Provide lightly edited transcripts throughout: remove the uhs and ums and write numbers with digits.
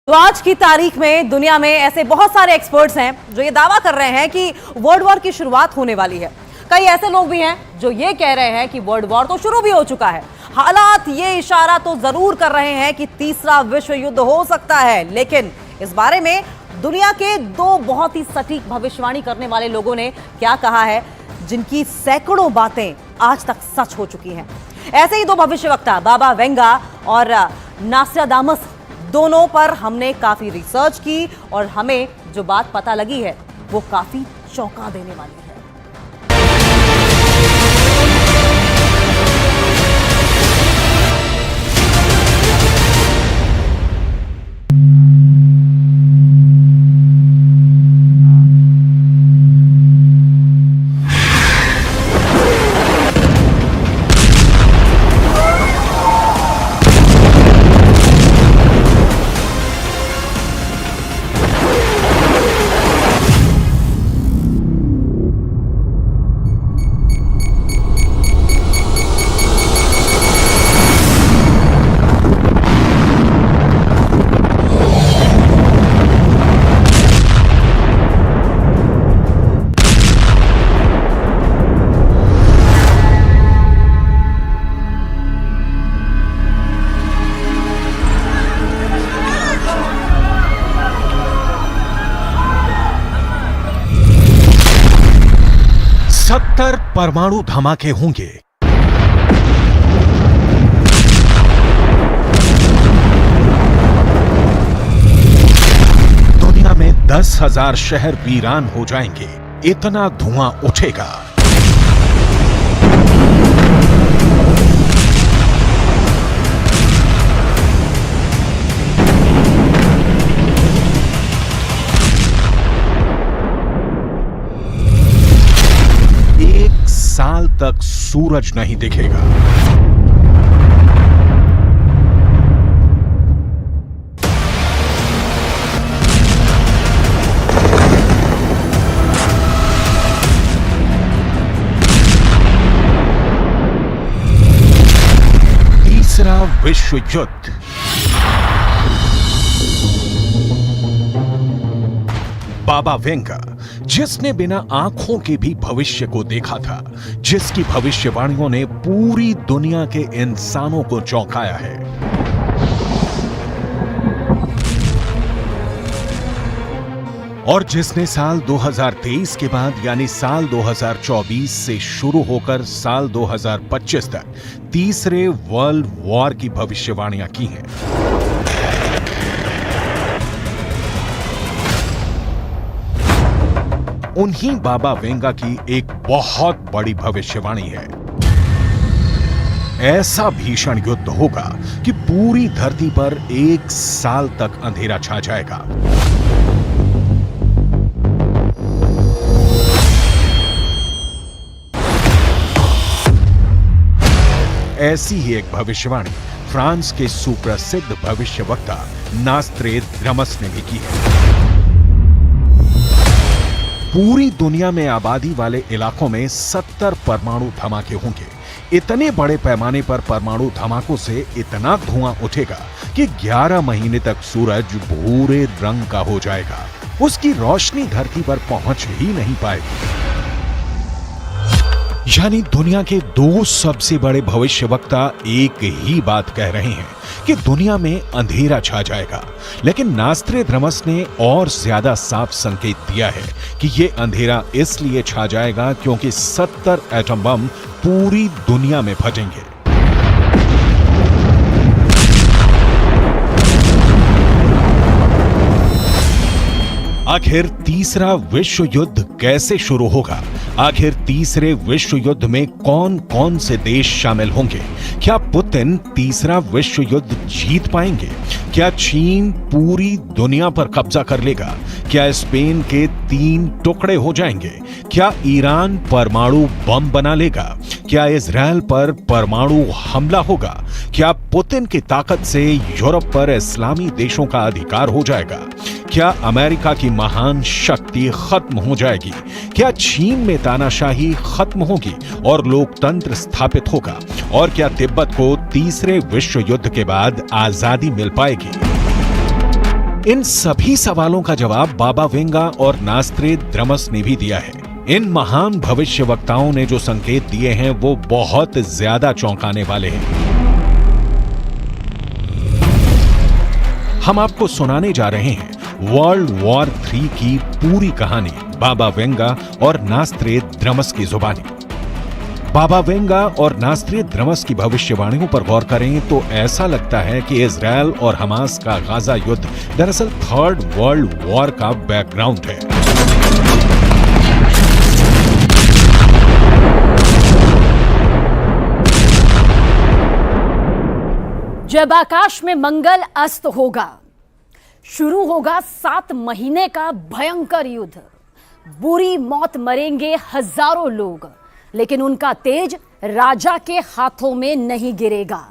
तो आज की तारीख में दुनिया में ऐसे बहुत सारे एक्सपर्ट्स हैं जो ये दावा कर रहे हैं कि वर्ल्ड वॉर की शुरुआत होने वाली है। कई ऐसे लोग भी हैं जो ये कह रहे हैं कि वर्ल्ड वॉर तो शुरू भी हो चुका है। हालात ये इशारा तो जरूर कर रहे हैं कि तीसरा विश्व युद्ध हो सकता है, लेकिन इस बारे में दुनिया के दो बहुत ही सटीक भविष्यवाणी करने वाले लोगों ने क्या कहा है, जिनकी सैकड़ों बातें आज तक सच हो चुकी हैं। ऐसे ही दो भविष्यवक्ता बाबा वेंगा और नास्ट्राडामस, दोनों पर हमने काफी रिसर्च की और हमें जो बात पता लगी है वो काफी चौंका देने वाली है। परमाणु धमाके होंगे। दुनिया में 10,000 शहर वीरान हो जाएंगे। इतना धुआं उठेगा। साल तक सूरज नहीं दिखेगा। तीसरा विश्व युद्ध। बाबा वेंगा, जिसने बिना आंखों के भी भविष्य को देखा था, जिसकी भविष्यवाणियों ने पूरी दुनिया के इंसानों को चौंकाया है। और जिसने साल 2023 के बाद यानी साल 2024 से शुरू होकर साल 2025 तक तीसरे वर्ल्ड वॉर की भविष्यवाणियां की हैं। उन्हीं बाबा वेंगा की एक बहुत बड़ी भविष्यवाणी है। ऐसा भीषण युद्ध होगा कि पूरी धरती पर 1 साल तक अंधेरा छा जाएगा। ऐसी ही एक भविष्यवाणी फ्रांस के सुप्रसिद्ध भविष्यवक्ता नास्ट्रेदामस ने भी की है। पूरी दुनिया में आबादी वाले इलाकों में 70 परमाणु धमाके होंगे। इतने बड़े पैमाने पर परमाणु धमाकों से इतना धुआं उठेगा कि 11 महीने तक सूरज भूरे रंग का हो जाएगा। उसकी रोशनी धरती पर पहुंच ही नहीं पाएगी। यानी दुनिया के दो सबसे बड़े भविष्यवक्ता एक ही बात कह रहे हैं कि दुनिया में अंधेरा छा जाएगा, लेकिन नास्ट्रेदामस ने और ज्यादा साफ संकेत दिया है कि यह अंधेरा इसलिए छा जाएगा क्योंकि 70 एटम बम पूरी दुनिया में फटेंगे। आखिर तीसरा विश्व युद्ध कैसे शुरू होगा? आखिर तीसरे विश्व युद्ध में कौन कौन से देश शामिल होंगे? क्या पुतिन तीसरा विश्व युद्ध जीत पाएंगे? क्या चीन पूरी दुनिया पर कब्जा कर लेगा? क्या स्पेन के 3 टुकड़े हो जाएंगे? क्या ईरान परमाणु बम बना लेगा? क्या इजरायल पर परमाणु हमला होगा? क्या पुतिन की ताकत से यूरोप पर इस्लामी देशों का अधिकार हो जाएगा? क्या अमेरिका की महान शक्ति खत्म हो जाएगी? क्या चीन में तानाशाही खत्म होगी और लोकतंत्र स्थापित होगा? और क्या तिब्बत को तीसरे विश्व युद्ध के बाद आजादी मिल पाएगी? इन सभी सवालों का जवाब बाबा वेंगा और नास्त्रेद्रमस ने भी दिया है। इन महान भविष्यवक्ताओं ने जो संकेत दिए हैं वो बहुत ज्यादा चौंकाने वाले हैं। हम आपको सुनाने जा रहे हैं वर्ल्ड वॉर 3 की पूरी कहानी बाबा वेंगा और नास्त्रेद्रमस की जुबानी। बाबा वेंगा और नास्त्रेद्रमस की भविष्यवाणियों पर गौर करें तो ऐसा लगता है कि इजराइल और हमास का गाजा युद्ध दरअसल थर्ड वर्ल्ड वॉर का बैकग्राउंड है। जब आकाश में मंगल अस्त होगा, शुरू होगा 7 महीने का भयंकर युद्ध। बुरी मौत मरेंगे हजारों लोग, लेकिन उनका तेज राजा के हाथों में नहीं गिरेगा।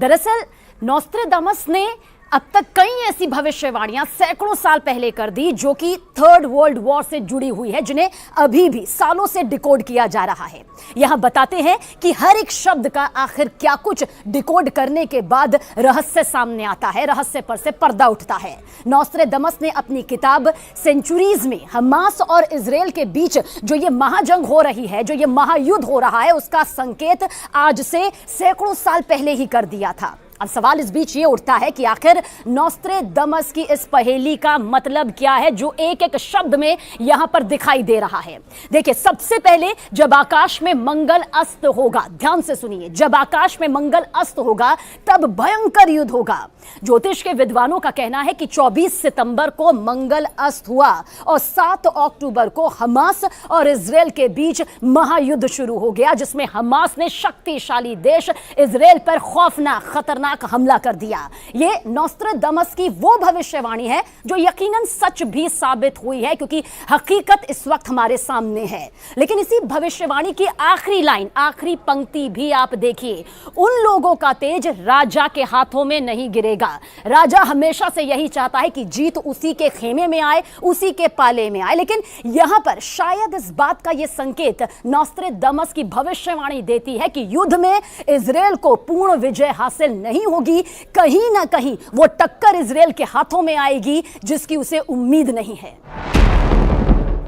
दरअसल नोस्ट्रेदामस ने अब तक कई ऐसी भविष्यवाणियां सैकड़ों साल पहले कर दी जो कि थर्ड वर्ल्ड वॉर से जुड़ी हुई है, जिन्हें अभी भी सालों से डिकोड किया जा रहा है। यहां बताते हैं कि हर एक शब्द का आखिर क्या कुछ डिकोड करने के बाद रहस्य सामने आता है, रहस्य पर से पर्दा उठता है। नोस्ट्रेदामस ने अपनी किताब सेंचुरीज में हमास और इजराइल के बीच जो ये महाजंग हो रही है, जो ये महायुद्ध हो रहा है, उसका संकेत आज से सैकड़ों साल पहले ही कर दिया था। अब सवाल इस बीच ये उठता है कि आखिर नोस्ट्रेदामस की इस पहेली का मतलब क्या है जो एक एक शब्द में यहां पर दिखाई दे रहा है। देखिए, सबसे पहले जब आकाश में मंगल अस्त होगा, ध्यान से सुनिए, जब आकाश में मंगल अस्त होगा तब भयंकर युद्ध होगा। ज्योतिष के विद्वानों का कहना है कि 24 सितंबर को मंगल अस्त हुआ और 7 अक्टूबर को हमास और इजराइल के बीच महायुद्ध शुरू हो गया, जिसमें हमास ने शक्तिशाली देश इजराइल पर खौफनाक खतरनाक हमला कर दिया। ये नोस्ट्रेदामस की वो भविष्यवाणी है जो यकीनन सच भी साबित हुई है, क्योंकि हकीकत इस वक्त हमारे सामने है। लेकिन इसी भविष्यवाणी की आखिरी लाइन, आखिरी पंक्ति भी आप देखिए, उन लोगों का तेज राजा के हाथों में नहीं गिरेगा। राजा हमेशा से यही चाहता है कि जीत उसी के खेमे में आए, उसी के पाले में आए। लेकिन यहां पर शायद इस बात का यह संकेत नोस्ट्रेदामस की भविष्यवाणी देती है कि युद्ध में इजराइल को पूर्ण विजय हासिल नहीं होगी। कहीं ना कहीं वो टक्कर इजराइल के हाथों में आएगी जिसकी उसे उम्मीद नहीं है।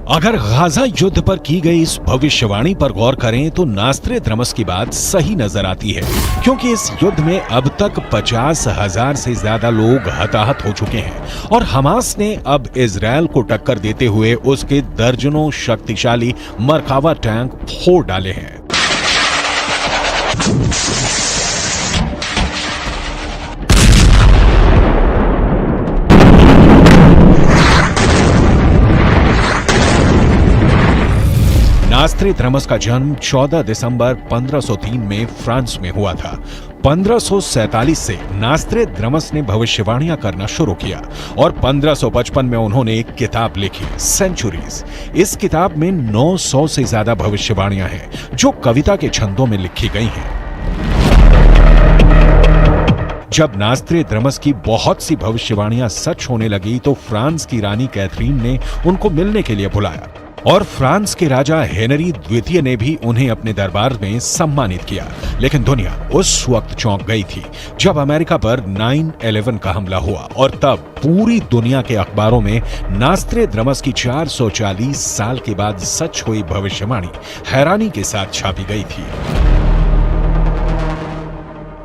अगर गाजा युद्ध पर की गई इस भविष्यवाणी पर गौर करें तो नास्त्रेद्रमस की बात सही नजर आती है, क्योंकि इस युद्ध में अब तक 50,000 से ज्यादा लोग हताहत हो चुके हैं और हमास ने अब इजराइल को टक्कर देते हुए उसके दर्जनों शक्तिशाली मरकावा टैंक फोड़ डाले हैं। नास्त्रेद्रमस का जन्म 14 दिसंबर 1503 में फ्रांस में हुआ था। 1547 से नास्त्रेद्रमस ने भविष्यवाणियां करना शुरू किया और 1555 में उन्होंने एक किताब लिखी, सेंचुरीज। इस किताब में 900 से ज्यादा भविष्यवाणियां हैं जो कविता के छंदों में लिखी गई हैं। जब नास्त्रेद्रमस की बहुत सी भविष्यवाणियां सच होने लगी तो फ्रांस की रानी कैथरीन ने उनको मिलने के लिए बुलाया और फ्रांस के राजा हेनरी द्वितीय ने भी उन्हें अपने दरबार में सम्मानित किया। लेकिन दुनिया उस वक्त चौंक गई थी जब अमेरिका पर 9/11 का हमला हुआ और तब पूरी दुनिया के अखबारों में नास्त्रेद्रमस की 440 साल के बाद सच हुई भविष्यवाणी हैरानी के साथ छापी गई थी।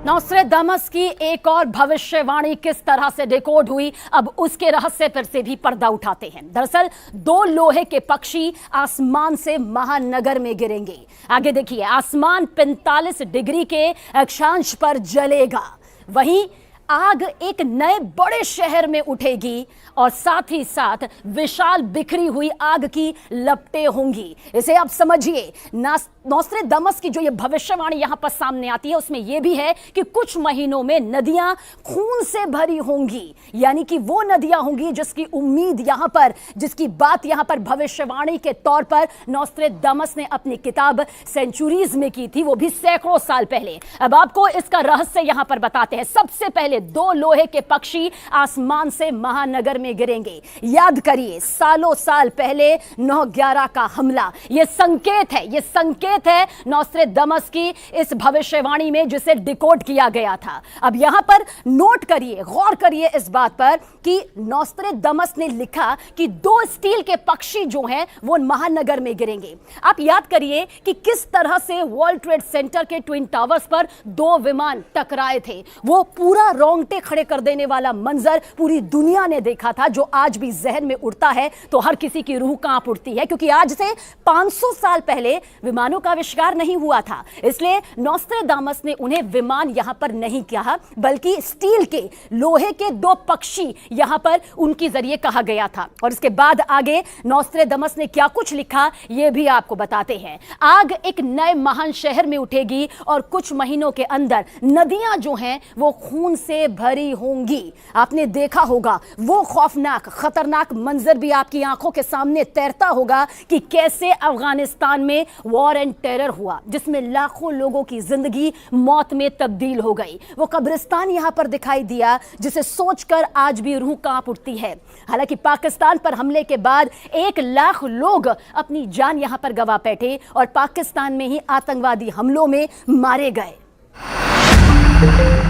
नोस्ट्रेदामस की एक और भविष्यवाणी किस तरह से डिकोड हुई, अब उसके रहस्य पर से भी पर्दा उठाते हैं। दरअसल 2 लोहे के पक्षी आसमान से महानगर में गिरेंगे। आगे देखिए, आसमान 45 डिग्री के अक्षांश पर जलेगा, वहीं आग एक नए बड़े शहर में उठेगी और साथ ही साथ विशाल बिखरी हुई आग की लपटें होंगी। इसे आप समझिए, नोस्ट्रेदामस की जो ये भविष्यवाणी यहां पर सामने आती है उसमें यह भी है कि कुछ महीनों में नदियां खून से भरी होंगी, यानी कि वो नदियां होंगी जिसकी उम्मीद यहां पर, जिसकी बात यहां पर भविष्यवाणी के तौर पर नोस्ट्रेदामस ने अपनी किताब सेंचुरीज में की थी, वो भी सैकड़ों साल पहले। अब आपको इसका रहस्य यहां पर बताते हैं। सबसे पहले पहले 2 लोहे के पक्षी आसमान से महानगर में गिरेंगे। याद करिए, सालों साल पहले 9/11 का हमला। ये संकेत है नॉस्ट्रेडमस की इस भविष्यवाणी में, जिसे डिकोड किया गया था। अब यहां पर नोट करिए, गौर करिए इस बात पर कि नॉस्ट्रेडमस ने लिखा कि 2 स्टील के पक्षी जो हैं वो महानगर में गिरेंगे। आप याद करिए कि किस तरह से वर्ल्ड ट्रेड सेंटर के ट्विन टावर्स पर 2 विमान टकराए थे। वो पूरा रोंगटे खड़े कर देने वाला मंजर पूरी दुनिया ने देखा था, जो आज भी जहन में उड़ता है तो हर किसी की रूह कांप उठती है, क्योंकि आज से 500 साल पहले विमानों का आविष्कार नहीं हुआ था। इसलिए नॉस्ट्रेडामस ने उन्हें विमान यहां पर नहीं कहा, बल्कि स्टील के, लोहे के 2 पक्षी यहां पर उनके जरिए कहा गया था। और इसके बाद आगे नॉस्ट्रेडामस ने क्या कुछ लिखा यह भी आपको बताते हैं। आग एक नए महान शहर में उठेगी और कुछ महीनों के अंदर नदियां जो हैं वो खून से भरी होंगी। आपने देखा होगा वो खौफनाक, खतरनाक मंजर भी आपकी आंखों के सामने तैरता होगा कि कैसे अफगानिस्तान में वॉर एंड टेरर हुआ, जिसमें लाखों लोगों की जिंदगी मौत में तब्दील हो गई। वो कब्रिस्तान यहां पर दिखाई दिया जिसे सोचकर आज भी रूह कांप उठती है। हालांकि पाकिस्तान पर हमले के बाद 1 लाख लोग अपनी जान यहां पर गंवा बैठे और पाकिस्तान में ही आतंकवादी हमलों में मारे गए।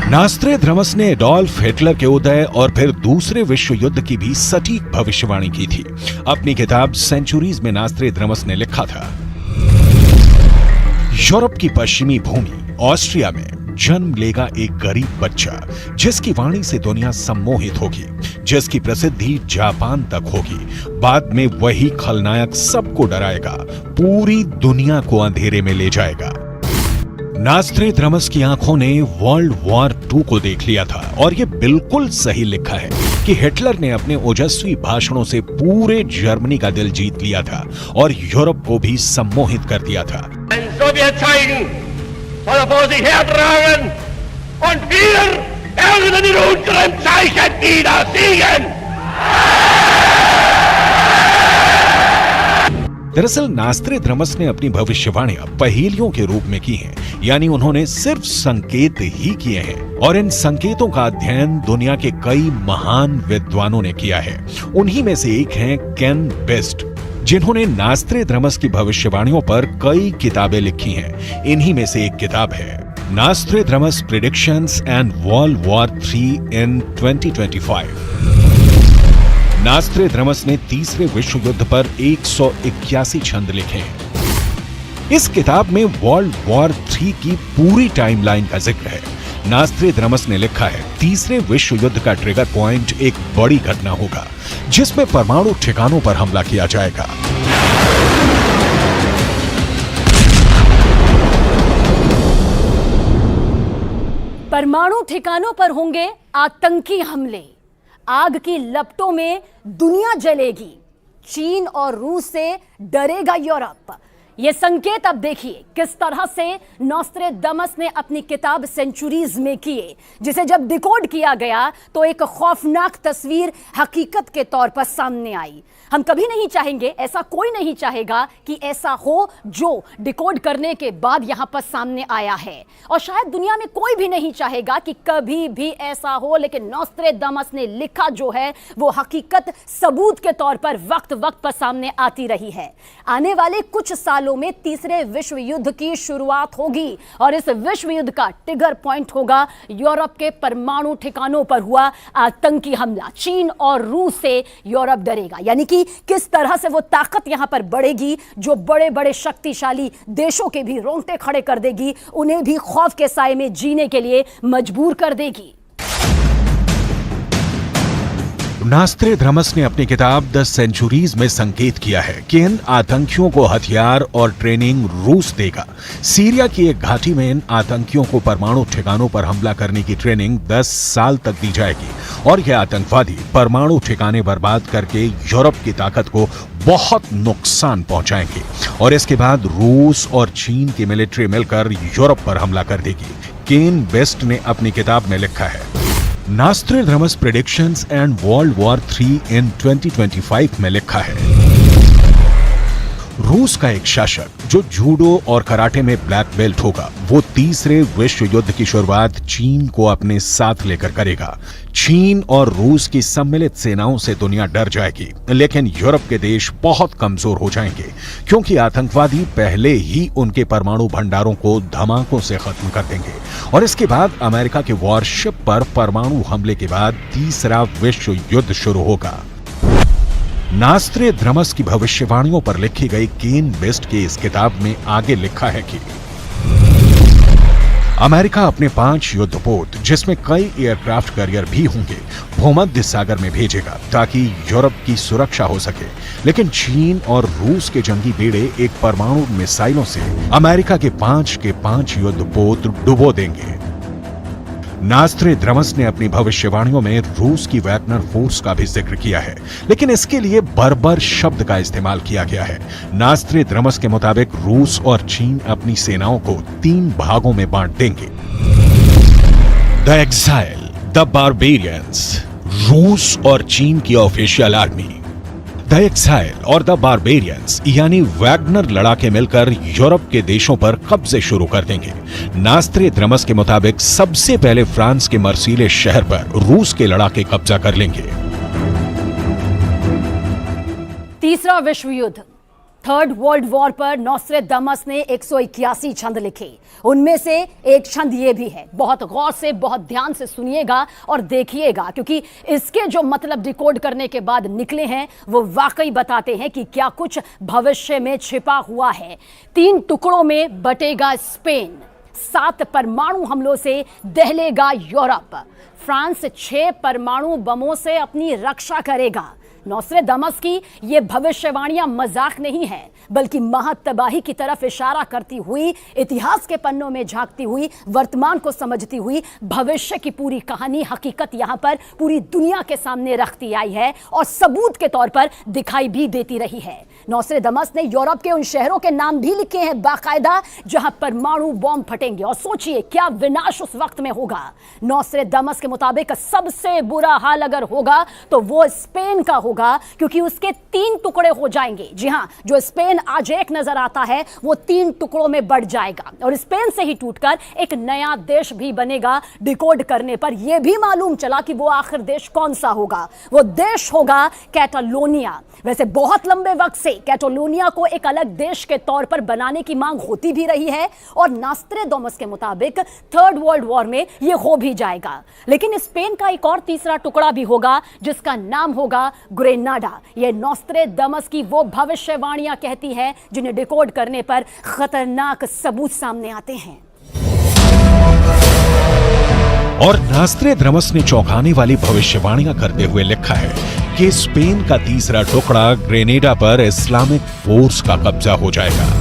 नॉस्ट्रेडमस ने एडोल्फ हिटलर के उदय और फिर दूसरे विश्व युद्ध की भी सटीक भविष्यवाणी की थी। अपनी किताब सेंचुरीज में नॉस्ट्रेडमस ने लिखा था, यूरोप की पश्चिमी भूमि ऑस्ट्रिया में जन्म लेगा एक गरीब बच्चा, जिसकी वाणी से दुनिया सम्मोहित होगी, जिसकी प्रसिद्धि जापान तक होगी। बाद में वही खलनायक सबको डराएगा, पूरी दुनिया को अंधेरे में ले जाएगा। नॉस्ट्रेडमस की आंखों ने वर्ल्ड वॉर 2 को देख लिया था और ये बिल्कुल सही लिखा है कि हिटलर ने अपने ओजस्वी भाषणों से पूरे जर्मनी का दिल जीत लिया था और यूरोप को भी सम्मोहित कर दिया था। दरअसल नॉस्ट्रेडमस ने अपनी भविष्यवाणियां पहेलियों के रूप में की हैं, यानी उन्होंने सिर्फ संकेत ही किए हैं और इन संकेतों का अध्ययन दुनिया के कई महान विद्वानों ने किया है। उन्हीं में से एक हैं केन बेस्ट, जिन्होंने नॉस्ट्रेडमस की भविष्यवाणियों पर कई किताबें लिखी हैं। इन्हीं में से एक किताब है नॉस्ट्रेडमस प्रेडिक्शंस एंड वर्ल्ड वॉर 3 इन 2025। नॉस्ट्रेडमस ने तीसरे विश्व युद्ध पर 181 छंद लिखे हैं। इस किताब में वर्ल्ड वॉर 3 की पूरी टाइमलाइन का जिक्र है। नॉस्ट्रेडमस ने लिखा है, तीसरे विश्व युद्ध का ट्रिगर पॉइंट एक बड़ी घटना होगा, जिसमें परमाणु ठिकानों पर हमला किया जाएगा। परमाणु ठिकानों पर होंगे आतंकी हमले, आग की लपटों में दुनिया जलेगी, चीन और रूस से डरेगा यूरोप। ये संकेत अब देखिए किस तरह से नॉस्ट्रेडमस ने अपनी किताब सेंचुरीज में किए, जिसे जब डिकोड किया गया तो एक खौफनाक तस्वीर हकीकत के तौर पर सामने आई। हम कभी नहीं चाहेंगे, ऐसा कोई नहीं चाहेगा कि ऐसा हो जो डिकोड करने के बाद यहां पर सामने आया है, और शायद दुनिया में कोई भी नहीं चाहेगा कि कभी भी ऐसा हो, लेकिन नॉस्ट्रेडमस ने लिखा जो है वो हकीकत सबूत के तौर पर वक्त वक्त पर सामने आती रही है। आने वाले कुछ सालों में तीसरे विश्व युद्ध की शुरुआत होगी और इस विश्व युद्ध का ट्रिगर पॉइंट होगा यूरोप के परमाणु ठिकानों पर हुआ आतंकी हमला। चीन और रूस से यूरोप डरेगा, यानी कि किस तरह से वो ताकत यहां पर बढ़ेगी जो बड़े बड़े शक्तिशाली देशों के भी रोंगटे खड़े कर देगी, उन्हें भी खौफ के साए में जीने के लिए मजबूर कर देगी। नॉस्ट्रेडमस ने अपनी किताब द सेंचुरीज में संकेत किया है कि इन आतंकियों को हथियार और ट्रेनिंग रूस देगा। सीरिया की एक घाटी में इन आतंकियों को परमाणु ठिकानों पर हमला करने की ट्रेनिंग 10 साल तक दी जाएगी और ये आतंकवादी परमाणु ठिकाने बर्बाद करके यूरोप की ताकत को बहुत नुकसान पहुंचाएंगे और इसके बाद रूस और चीन की मिलिट्री मिलकर यूरोप पर हमला कर देगी। केन बेस्ट ने अपनी किताब में लिखा है, नॉस्ट्रेडमस प्रेडिक्शंस एंड वर्ल्ड वॉर 3 इन 2025 में लिखा है, रूस का एक शासक जो जूडो और कराटे में ब्लैक बेल्ट होगा, वो तीसरे विश्व युद्ध की शुरुआत चीन को अपने साथ लेकर करेगा। चीन और रूस की सम्मिलित सेनाओं से दुनिया डर जाएगी, लेकिन यूरोप के देश बहुत कमजोर हो जाएंगे, क्योंकि आतंकवादी पहले ही उनके परमाणु भंडारों को धमाकों से खत्म कर देंगे। और इसके बाद अमेरिका के वॉरशिप पर परमाणु हमले के बाद तीसरा विश्व युद्ध शुरू होगा। नास्ट्रेदामस की भविष्यवाणियों पर लिखी गई केन बेस्ट की इस किताब में आगे लिखा है कि अमेरिका अपने 5 युद्धपोत, जिसमें कई एयरक्राफ्ट कैरियर भी होंगे, भूमध्य सागर में भेजेगा ताकि यूरोप की सुरक्षा हो सके। लेकिन चीन और रूस के जंगी बेड़े एक परमाणु मिसाइलों से अमेरिका के 5 युद्धपोत डुबो देंगे। नास्ट्रेदामस ने अपनी भविष्यवाणियों में रूस की वैगनर फोर्स का भी जिक्र किया है, लेकिन इसके लिए बर्बर शब्द का इस्तेमाल किया गया है। नास्ट्रेदामस के मुताबिक रूस और चीन अपनी सेनाओं को 3 भागों में बांट देंगे। द एक्साइल, द बारबेरियंस, रूस और चीन की ऑफिशियल आर्मी। द एक्साइल और द बारबेरियंस यानी वैगनर लड़ाके मिलकर यूरोप के देशों पर कब्जे शुरू कर देंगे। नास्ट्रेदामस के मुताबिक सबसे पहले फ्रांस के मर्सीले शहर पर रूस के लड़ाके कब्जा कर लेंगे। तीसरा विश्व युद्ध, थर्ड वर्ल्ड वॉर पर नोस्ट्रेदामस ने 181 छंद लिखे। उनमें से एक छंद ये भी है, बहुत गौर से, बहुत ध्यान से सुनिएगा और देखिएगा, क्योंकि इसके जो मतलब डिकोड करने के बाद निकले हैं वो वाकई बताते हैं कि क्या कुछ भविष्य में छिपा हुआ है। 3 टुकड़ों में बटेगा स्पेन, 7 परमाणु हमलों से दहलेगा यूरोप, फ्रांस 6 परमाणु बमों से अपनी रक्षा करेगा। नोस्ट्रेदामस की ये भविष्यवाणियां मजाक नहीं है, बल्कि महातबाही की तरफ इशारा करती हुई, इतिहास के पन्नों में झांकती हुई, वर्तमान को समझती हुई भविष्य की पूरी कहानी, हकीकत यहां पर पूरी दुनिया के सामने रखती आई है और सबूत के तौर पर दिखाई भी देती रही है। नोस्ट्रेदामस ने यूरोप के उन शहरों के नाम भी लिखे हैं बाकायदा जहां परमाणु बॉम्ब फटेंगे, और सोचिए क्या विनाश उस वक्त में होगा। नोस्ट्रेदामस के मुताबिक सबसे बुरा हाल अगर होगा तो वो स्पेन का होगा, क्योंकि उसके 3 टुकड़े हो जाएंगे। जी हां, जो स्पेन आज एक नजर आता है वो 3 टुकड़ों में बढ़ जाएगा और स्पेन से ही टूटकर एक नया देश भी बनेगा। डिकोड करने पर यह भी मालूम चला कि वो आखिर देश कौन सा होगा। वो देश होगा कैटालोनिया। वैसे बहुत लंबे वक्त से कैटालोनिया को एक अलग देश के तौर पर बनाने की मांग होती भी रही है और नास्ट्रेदामस के मुताबिक थर्ड वर्ल्ड वॉर में यह हो भी जाएगा। लेकिन स्पेन का एक और तीसरा टुकड़ा भी होगा जिसका नाम होगा ग्रेनाडा। यह नोस्ट्रेदामस की वो भविष्यवाणियां कहती हैं जिन्हें डिकोड करने पर खतरनाक सबूत सामने आते हैं। और नास्ट्रेदामस ने चौंकाने वाली भविष्यवाणियां करते हुए लिखा है कि स्पेन का तीसरा टुकड़ा ग्रेनेडा पर इस्लामिक फोर्स का कब्जा हो जाएगा।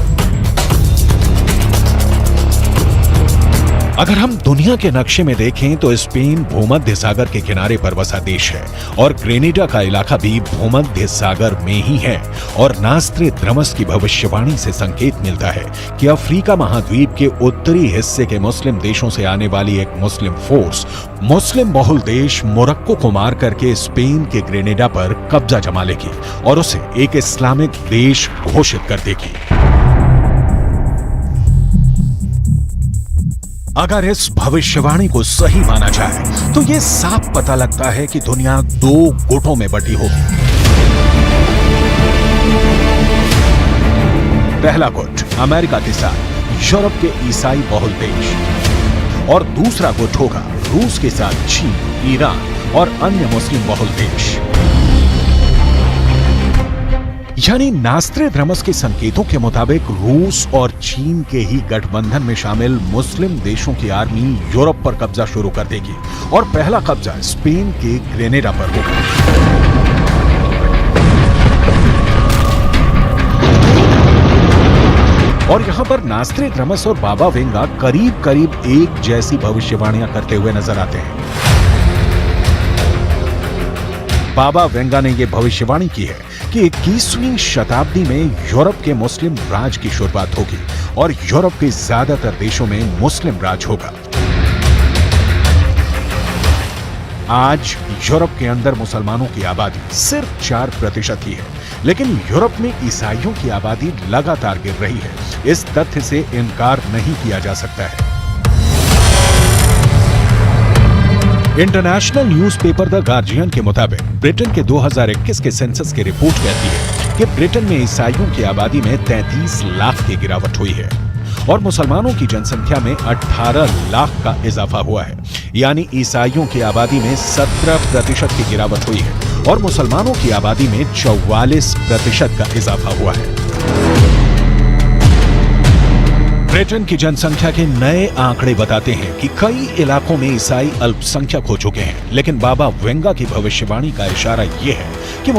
अगर हम दुनिया के नक्शे में देखें तो स्पेन भूमध्य सागर के किनारे पर बसा देश है और ग्रेनेडा का इलाका भी भूमध्य सागर में ही है। और नास्ट्रेदामस की भविष्यवाणी से संकेत मिलता है कि अफ्रीका महाद्वीप के उत्तरी हिस्से के मुस्लिम देशों से आने वाली एक मुस्लिम फोर्स मुस्लिम बहुल देश मोरक्को को मार करके स्पेन के ग्रेनेडा पर कब्जा जमा लेगी और उसे एक इस्लामिक देश घोषित कर देगी। अगर इस भविष्यवाणी को सही माना जाए तो यह साफ पता लगता है कि दुनिया 2 गुटों में बटी होगी। पहला गुट अमेरिका के साथ यूरोप के ईसाई बहुल देश और दूसरा गुट होगा रूस के साथ चीन, ईरान और अन्य मुस्लिम बहुल देश। यानी नास्ट्रेदामस के संकेतों के मुताबिक रूस और चीन के ही गठबंधन में शामिल मुस्लिम देशों की आर्मी यूरोप पर कब्जा शुरू कर देगी और पहला कब्जा स्पेन के ग्रेनेडा पर होगा। और यहां पर नास्ट्रेदामस और बाबा वेंगा करीब करीब एक जैसी भविष्यवाणियां करते हुए नजर आते हैं। बाबा वेंगा ने यह भविष्यवाणी की है कि 21वीं शताब्दी में यूरोप के मुस्लिम राज की शुरुआत होगी और यूरोप के ज्यादातर देशों में मुस्लिम राज होगा। आज यूरोप के अंदर मुसलमानों की आबादी सिर्फ 4% ही है, लेकिन यूरोप में ईसाइयों की आबादी लगातार गिर रही है। इस तथ्य से इनकार नहीं किया जा सकता है। इंटरनेशनल न्यूज़पेपर द गार्जियन के मुताबिक ब्रिटेन के 2021 के सेंसस की रिपोर्ट कहती है कि ब्रिटेन में ईसाइयों की आबादी में 33 लाख की गिरावट हुई है और मुसलमानों की जनसंख्या में 18 लाख का इजाफा हुआ है। यानी ईसाइयों की आबादी में 17% की गिरावट हुई है और मुसलमानों की आबादी में 44% का इजाफा हुआ है। ब्रिटेन की जनसंख्या के नए आंकड़े बताते हैं कि कई इलाकों में ईसाई अल्पसंख्यक हो चुके हैं, लेकिन बाबा वेंगा की भविष्यवाणी का इशारा यह है कि